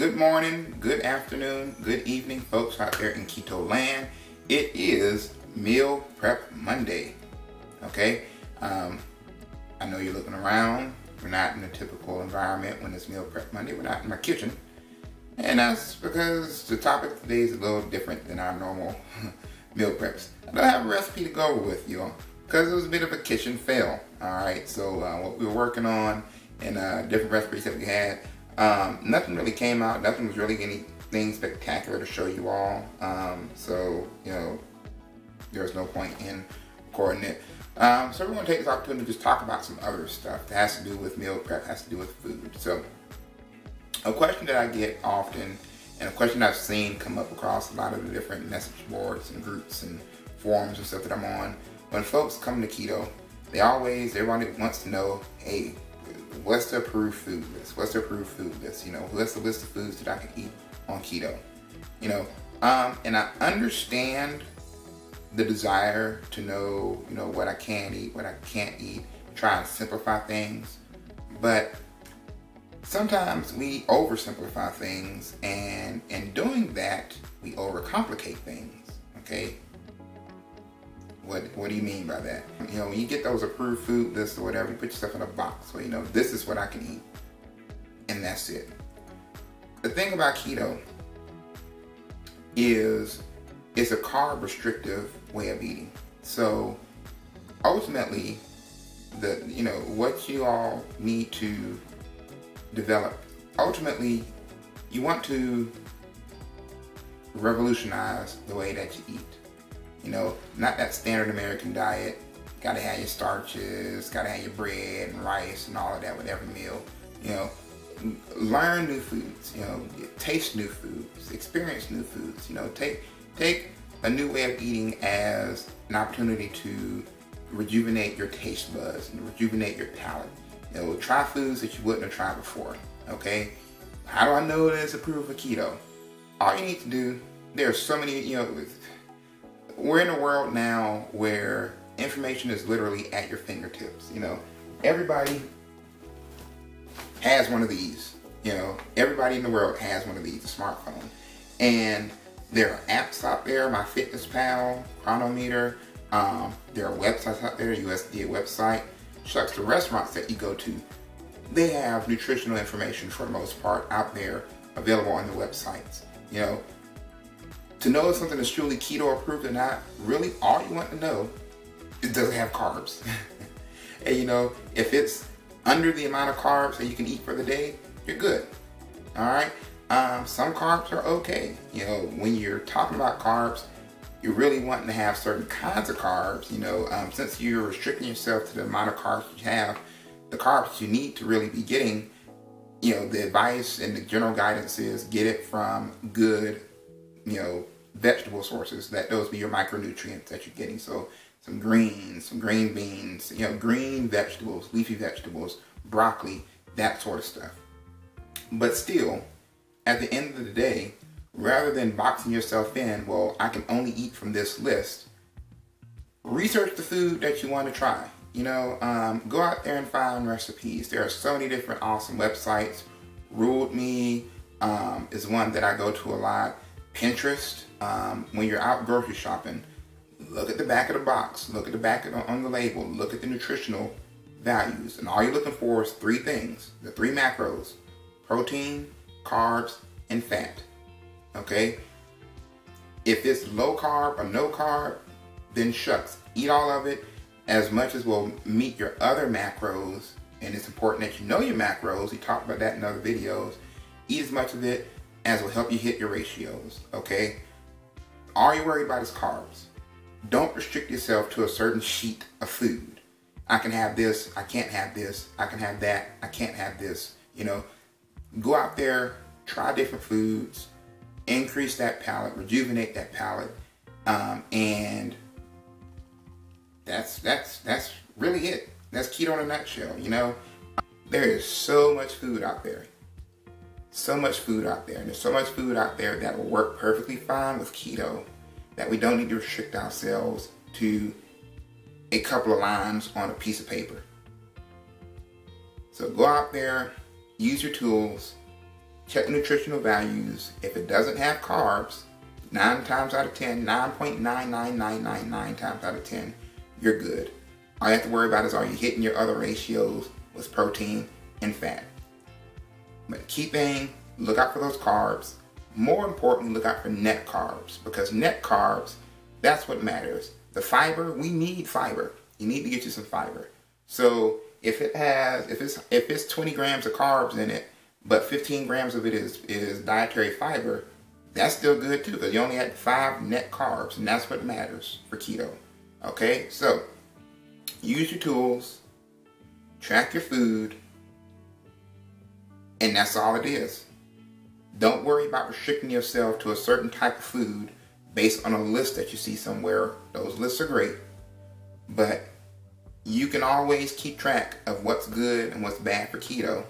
Good morning, good afternoon, good evening, folks out there in keto land. It is Meal Prep Monday. Okay, I know you're looking around. We're not in a typical environment when it's Meal Prep Monday. We're not in my kitchen, and that's because the topic today is a little different than our normal meal preps. I don't have a recipe to go over with you because it was a bit of a kitchen fail. All right, so what we were working on and different recipes that we had. Nothing really came out. Nothing was really anything spectacular to show you all. So, you know, there's no point in recording it. So we're going to take this opportunity to just talk about some other stuff that has to do with meal prep, has to do with food. So a question that I get often, and a question I've seen come up across a lot of the different message boards and groups and forums and stuff that I'm on, when folks come to keto, everybody wants to know, hey, what's the approved food list? What's the approved food list? You know, what's the list of foods that I can eat on keto? You know, and I understand the desire to know, you know, what I can eat, what I can't eat, try and simplify things. But sometimes we oversimplify things, and in doing that, we overcomplicate things, okay? What do you mean by that? You know, when you get those approved food lists or whatever, you put yourself in a box where, you know, this is what I can eat, and that's it. The thing about keto is it's a carb restrictive way of eating. So ultimately, what you all need to develop, ultimately, you want to revolutionize the way that you eat. You know, not that standard American diet, gotta have your starches, gotta have your bread and rice and all of that with every meal. You know, learn new foods, you know, taste new foods, experience new foods, you know, take a new way of eating as an opportunity to rejuvenate your taste buds and rejuvenate your palate. You know, try foods that you wouldn't have tried before, okay? How do I know that it's approved for keto? All you need to do, there are so many, you know, we're in a world now where information is literally at your fingertips. You know, everybody has one of these. You know, everybody in the world has one of these, a smartphone. And there are apps out there, Myfitnesspal, Chronometer. There are websites out there, USDA website. Shucks, the restaurants that you go to, they have nutritional information for the most part out there available on the websites. You know, to know if something is truly keto approved or not, really all you want to know is does it have carbs? And you know, if it's under the amount of carbs that you can eat for the day, you're good. All right. Some carbs are okay. You know, when you're talking about carbs, you're really wanting to have certain kinds of carbs. You know, since you're restricting yourself to the amount of carbs you have, the carbs you need to really be getting, you know, the advice and the general guidance is get it from good, you know, vegetable sources. That those be your micronutrients that you're getting. So some greens, some green beans, you know, green vegetables, leafy vegetables, broccoli, that sort of stuff. But still, at the end of the day, rather than boxing yourself in, well, I can only eat from this list, research the food that you want to try. You know, go out there and find recipes. There are so many different awesome websites. Ruled Me is one that I go to a lot. Pinterest, when you're out grocery shopping, look at the back of the box, look at the back on the label, look at the nutritional values, and all you're looking for is three things, the three macros: protein, carbs, and fat. Okay? If it's low carb or no carb, then shucks, eat all of it as much as will meet your other macros, and it's important that you know your macros. We talked about that in other videos. Eat as much of it as will help you hit your ratios, okay? All you're worried about is carbs. Don't restrict yourself to a certain sheet of food. I can have this, I can't have this, I can have that, I can't have this. You know, go out there, try different foods, increase that palate, rejuvenate that palate, and that's really it. That's keto in a nutshell, you know? There is so much food out there. So much food out there, and there's so much food out there that will work perfectly fine with keto that we don't need to restrict ourselves to a couple of lines on a piece of paper. So go out there, use your tools, check the nutritional values. If it doesn't have carbs, 9 times out of 10, 9.99999 times out of 10, you're good. All you have to worry about is, are you hitting your other ratios with protein and fat? But key thing, look out for those carbs. More importantly, look out for net carbs, because net carbs, that's what matters. The fiber, we need fiber. You need to get you some fiber. So if it's 20 grams of carbs in it, but 15 grams of it is dietary fiber, that's still good too, because you only had 5 net carbs, and that's what matters for keto. Okay, so use your tools, track your food, and that's all it is. Don't worry about restricting yourself to a certain type of food based on a list that you see somewhere. Those lists are great, but you can always keep track of what's good and what's bad for keto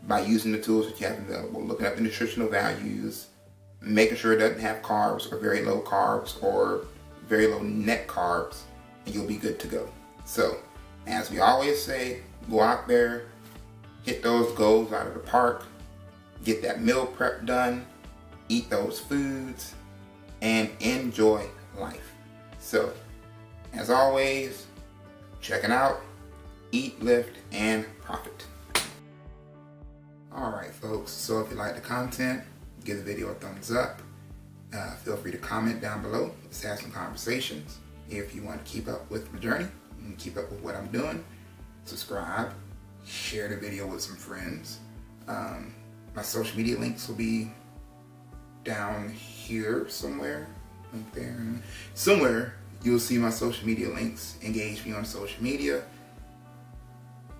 by using the tools that you have available, looking up the nutritional values, making sure it doesn't have carbs or very low carbs or very low net carbs, and you'll be good to go. So, as we always say, go out there, hit those goals out of the park, get that meal prep done, eat those foods, and enjoy life. So, as always, checking out, eat, lift, and profit. Alright folks, so if you like the content, give the video a thumbs up. Feel free to comment down below. Let's have some conversations. If you want to keep up with my journey and keep up with what I'm doing, subscribe, share the video with some friends. My social media links will be down here somewhere, right there. Somewhere you'll see my social media links. Engage me on social media.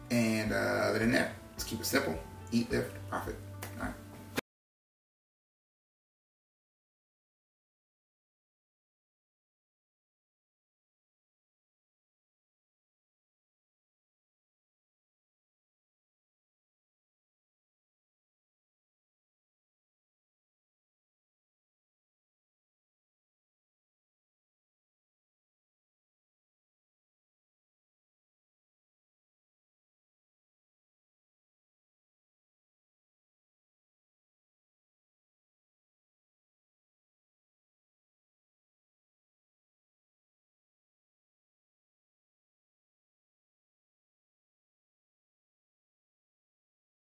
And other than that, let's keep it simple. Eat, lift, profit.